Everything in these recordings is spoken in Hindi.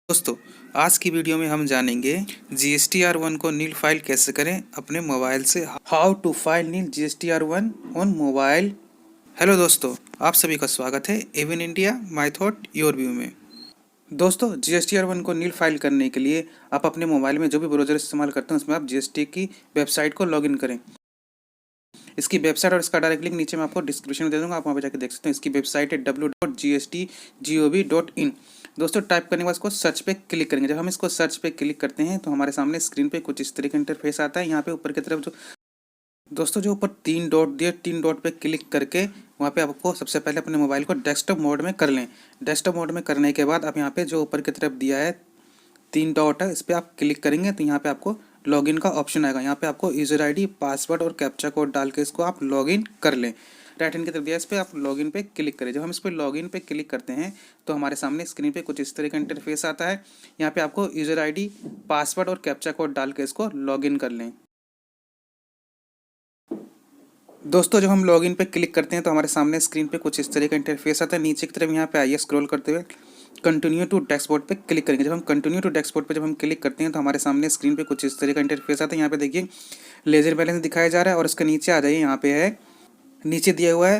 दोस्तों, आज की वीडियो में हम जानेंगे GSTR1 को नील फाइल कैसे करें अपने मोबाइल से। How to file nil GSTR1 on mobile. Hello दोस्तों, आप सभी का स्वागत है Avon India my thought your view में। दोस्तों, GSTR1 को नील फाइल करने के लिए आप अपने मोबाइल में जो भी ब्राउज़र इस्तेमाल करते हैं उसमें आप GST की वेबसाइट को लॉगिन करें। इसकी वेबसाइट और इसका डायरेक्ट लिंक नीचे मैं आपको डिस्क्रिप्शन में दे दूंगा, आप वहाँ पे जाकर देख सकते हैं। इसकी वेबसाइट है www.gstgov.in। दोस्तों, टाइप करने के बाद इसको सर्च पे क्लिक करेंगे। जब हम इसको सर्च पे क्लिक करते हैं तो हमारे सामने स्क्रीन पे कुछ इस तरह का इंटरफेस आता है। यहाँ पे ऊपर की तरफ जो ऊपर 3 डॉट दिए, 3 डॉट पे क्लिक करके वहाँ पे आपको सबसे पहले अपने मोबाइल को डेस्कटॉप मोड में कर लें। डेस्कटॉप मोड में करने के बाद आप यहाँ पे जो ऊपर की तरफ दिया है 3 डॉट है, इस पर आप क्लिक करेंगे तो यहाँ पे आपको लॉगिन का ऑप्शन आएगा। यहाँ पे आपको यूजर आईडी, पासवर्ड और कैप्चा कोड डाल के इसको आप लॉगिन कर लें। राइट हैंड की तरफ दिया, इस पर आप लॉगिन पे क्लिक करें। जब हम इस पर लॉगिन पे क्लिक करते हैं तो हमारे सामने स्क्रीन पे कुछ इस तरह का इंटरफेस आता है। यहाँ पे आपको यूजर आईडी, पासवर्ड और कैप्चा कोड डाल के इसको लॉगिन कर लें। दोस्तों, जब हम लॉगिन पे क्लिक करते हैं तो हमारे सामने स्क्रीन पे कुछ इस तरह का इंटरफेस आता है। नीचे की तरफ यहाँ पे आइए, स्क्रॉल करते हुए कंटिन्यू टू डैशबोर्ड पे क्लिक करेंगे। जब हम कंटिन्यू टू डैशबोर्ड पे जब हम क्लिक करते हैं तो हमारे सामने स्क्रीन पे कुछ इस तरह का इंटरफेस आता है। यहाँ पे देखिए लेजर बैलेंस दिखाया जा रहा है और इसके नीचे आ जाइए, यहाँ पे है नीचे दिया हुआ है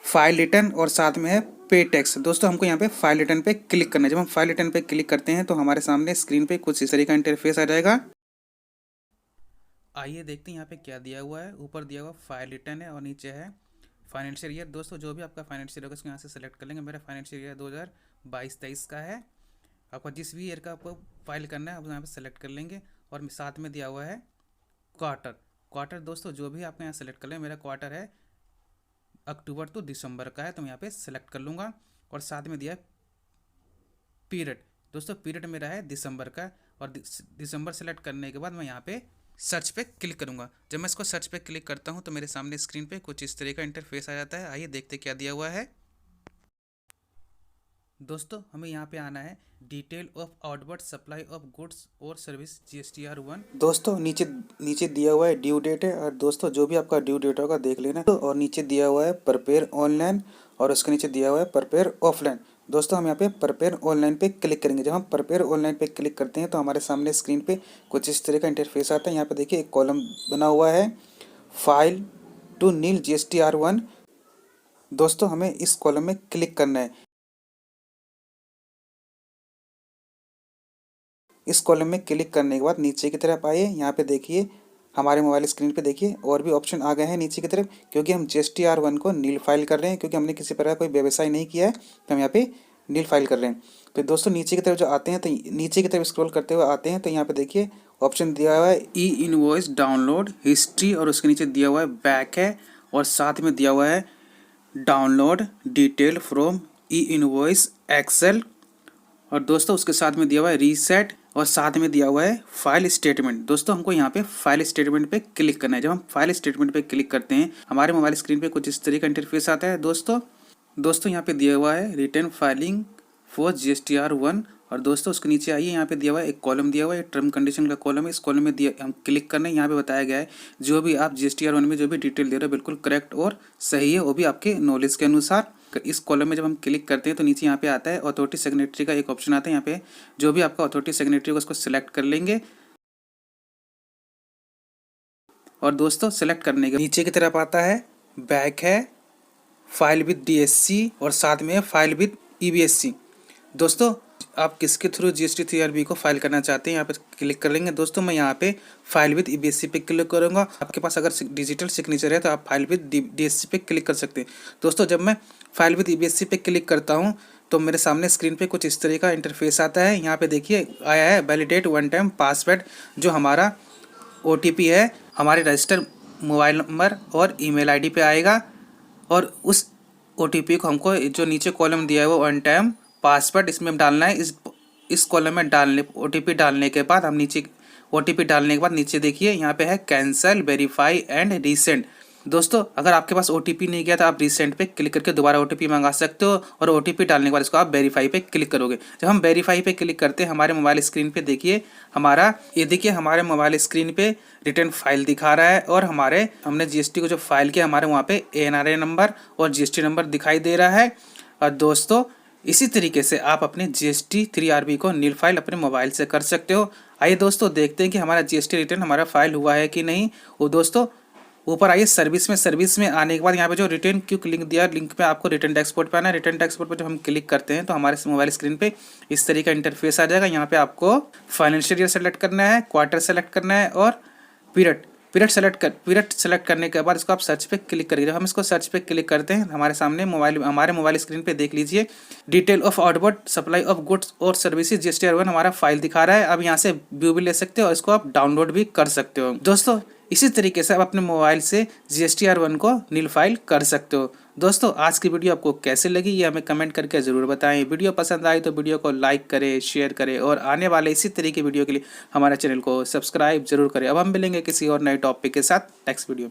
फाइल रिटर्न और साथ में है पे टैक्स। दोस्तों, हमको यहाँ पे फाइल रिटर्न पे क्लिक करना है। जब हम फाइल रिटर्न पे क्लिक करते हैं तो हमारे सामने स्क्रीन पे कुछ इस तरह का इंटरफेस आ जाएगा। आइए देखते हैं यहाँ पे क्या दिया हुआ है। ऊपर दिया हुआ फाइल रिटर्न है और नीचे है फाइनेंशियल ईयर। दोस्तों, जो भी आपका फाइनेंशियल होगा उसको यहाँ से सेलेक्ट कर लेंगे। मेरा फाइनेंशियल ईयर 2022-23 का है। आपका जिस भी ईयर का आपको फाइल करना है आप यहाँ पे सेलेक्ट कर लेंगे। और साथ में दिया हुआ है क्वार्टर। दोस्तों, जो भी आपका यहाँ सेलेक्ट कर लें, मेरा क्वार्टर है अक्टूबर टू दिसंबर का है तो मैं यहाँ पे सेलेक्ट कर लूँगा। और साथ में दिया है पीरियड। दोस्तों, पीरियड मेरा है दिसंबर का और दिसंबर सेलेक्ट करने के बाद मैं यहाँ पे सर्च पे क्लिक करूंगा। जब मैं इसको सर्च पे क्लिक करता हूँ तो मेरे सामने स्क्रीन पे कुछ इस तरह का इंटरफेस आ जाता है। आइए देखते क्या दिया हुआ है। दोस्तों, हमें यहाँ पे आना है detail of outward supply of goods और सर्विस GSTR1। दोस्तों, नीचे नीचे दिया हुआ है ड्यू डेट है। और दोस्तों, जो भी आपका ड्यू डेट होगा देख लेना। तो और नीचे दिया हुआ है प्रिपेयर ऑनलाइन और उसके नीचे दिया हुआ है प्रिपेयर ऑफलाइन। दोस्तों, हम यहाँ पे प्रिपेयर ऑनलाइन पे क्लिक करेंगे। जब हम प्रिपेयर ऑनलाइन पे क्लिक करते हैं तो हमारे सामने स्क्रीन पे कुछ इस तरह का इंटरफेस आता है। यहाँ पे देखिए एक कॉलम बना हुआ है, फाइल टू नील GSTR1। दोस्तों, हमें इस कॉलम में क्लिक करना है। इस कॉलम में क्लिक करने के बाद नीचे की तरफ आइए, यहाँ पे देखिए हमारे मोबाइल स्क्रीन पे देखिए और भी ऑप्शन आ गए हैं नीचे की तरफ। क्योंकि हम GSTR1 को नील फाइल कर रहे हैं, क्योंकि हमने किसी प्रकार कोई व्यवसाय नहीं किया है तो हम यहाँ पे नील फाइल कर रहे हैं। तो दोस्तों, नीचे की तरफ जो आते हैं तो नीचे की तरफ स्क्रॉल करते हुए आते हैं तो यहाँ पे देखिए ऑप्शन दिया हुआ है ई इनवॉइस डाउनलोड हिस्ट्री और उसके नीचे दिया हुआ है बैक है और साथ में दिया हुआ है download detail from e invoice excel. और दोस्तों, उसके साथ में दिया हुआ है रीसेट और साथ में दिया हुआ है फाइल स्टेटमेंट। दोस्तों, हमको यहाँ पे फाइल स्टेटमेंट पे क्लिक करना है। जब हम फाइल स्टेटमेंट पे क्लिक करते हैं हमारे मोबाइल स्क्रीन पे कुछ इस तरह का इंटरफेस आता है। दोस्तों यहाँ पे दिया हुआ है रिटर्न फाइलिंग फॉर GSTR1। और दोस्तों, उसके नीचे आइए, यहाँ पे दिया हुआ है एक कॉलम दिया हुआ है, टर्म कंडीशन का कॉलम है। इस कॉलम में दिया हम क्लिक करना है। यहाँ पे बताया गया है जो भी आप GSTR1 में जो भी डिटेल दे रहे हो बिल्कुल करेक्ट और सही है, वो भी आपके नॉलेज के अनुसार। इस कॉलम में जब हम क्लिक करते हैं तो नीचे यहाँ पे आता है अथॉरिटी सिग्नेटरी का एक ऑप्शन आता है। यहाँ पे जो भी आपका अथॉरिटी सिग्नेटरी होगा उसको सिलेक्ट कर लेंगे। और दोस्तों, सेलेक्ट करने के नीचे की तरफ आता है बैक है, फाइल विद DSC और साथ में फाइल विद EBSC। दोस्तों, आप किसके थ्रू GST3RB को फाइल करना चाहते हैं यहाँ पे क्लिक कर लेंगे। दोस्तों, मैं यहाँ पे फाइल विद EBSC पे क्लिक करूँगा। आपके पास अगर डिजिटल सिग्नेचर है तो आप फाइल विद DSC पे क्लिक कर सकते हैं। दोस्तों, जब मैं फाइल विद EBSC पे क्लिक करता हूँ तो मेरे सामने स्क्रीन पे कुछ इस तरह का इंटरफेस आता है। यहाँ पे देखिए आया है वैलिडेट वन टाइम पासवर्ड, जो हमारा OTP है हमारे रजिस्टर मोबाइल नंबर और ईमेल ID पे आएगा। और उस OTP को हमको जो नीचे कॉलम दिया है वो वन टाइम पासवर्ड इसमें डालना है। इस कॉलम में डालने OTP डालने के बाद हम नीचे OTP डालने के बाद नीचे देखिए यहाँ पे है कैंसल, वेरीफाई एंड रीसेंड। दोस्तों, अगर आपके पास OTP नहीं गया तो आप रीसेंट पे क्लिक करके दोबारा OTP मंगा सकते हो और OTP डालने के बाद इसको आप वेरीफाई पे क्लिक करोगे। जब हम वेरीफाई पे क्लिक करते हैं हमारे मोबाइल स्क्रीन पे देखिए हमारे मोबाइल स्क्रीन पे रिटर्न फाइल दिखा रहा है और हमने GST को जो फाइल किया हमारे वहाँ पे ANRA नंबर और GST नंबर दिखाई दे रहा है। और दोस्तों, इसी तरीके से आप अपने GST 3RB को नील फाइल अपने मोबाइल से कर सकते हो। आइए दोस्तों देखते हैं कि हमारा GST रिटर्न हमारा फाइल हुआ है कि नहीं। वो दोस्तों ऊपर आइए सर्विस में आने के बाद यहाँ पे जो रिटर्न क्विक लिंक दिया, लिंक पे आपको रिटर्न एक्सपोर्ट पे आना है। रिटर्न एक्सपोर्ट पे जब हम क्लिक करते हैं तो हमारे मोबाइल स्क्रीन पे इस तरीके का इंटरफेस आ जाएगा। यहाँ पे आपको फाइनेंशियल ईयर सेलेक्ट करना है, क्वार्टर सेलेक्ट करना है और पीरियड सेलेक्ट करने के बाद इसको आप सर्च पे क्लिक करिए। जब हम इसको सर्च पे क्लिक करते हैं हमारे सामने हमारे मोबाइल स्क्रीन पे देख लीजिए detail of outward supply of goods और सर्विसेज GSTR1 हमारा फाइल दिखा रहा है। अब यहाँ से व्यू भी ले सकते हो और इसको आप डाउनलोड भी कर सकते हो। दोस्तों इसी तरीके से आप अपने मोबाइल से GSTR1 को नील फाइल कर सकते हो। दोस्तों आज की वीडियो आपको कैसे लगी ये हमें कमेंट करके ज़रूर बताएं। वीडियो पसंद आई तो वीडियो को लाइक करें, शेयर करें और आने वाले इसी तरीके वीडियो के लिए हमारे चैनल को सब्सक्राइब जरूर करें। अब हम मिलेंगे किसी और नए टॉपिक के साथ नेक्स्ट वीडियो में।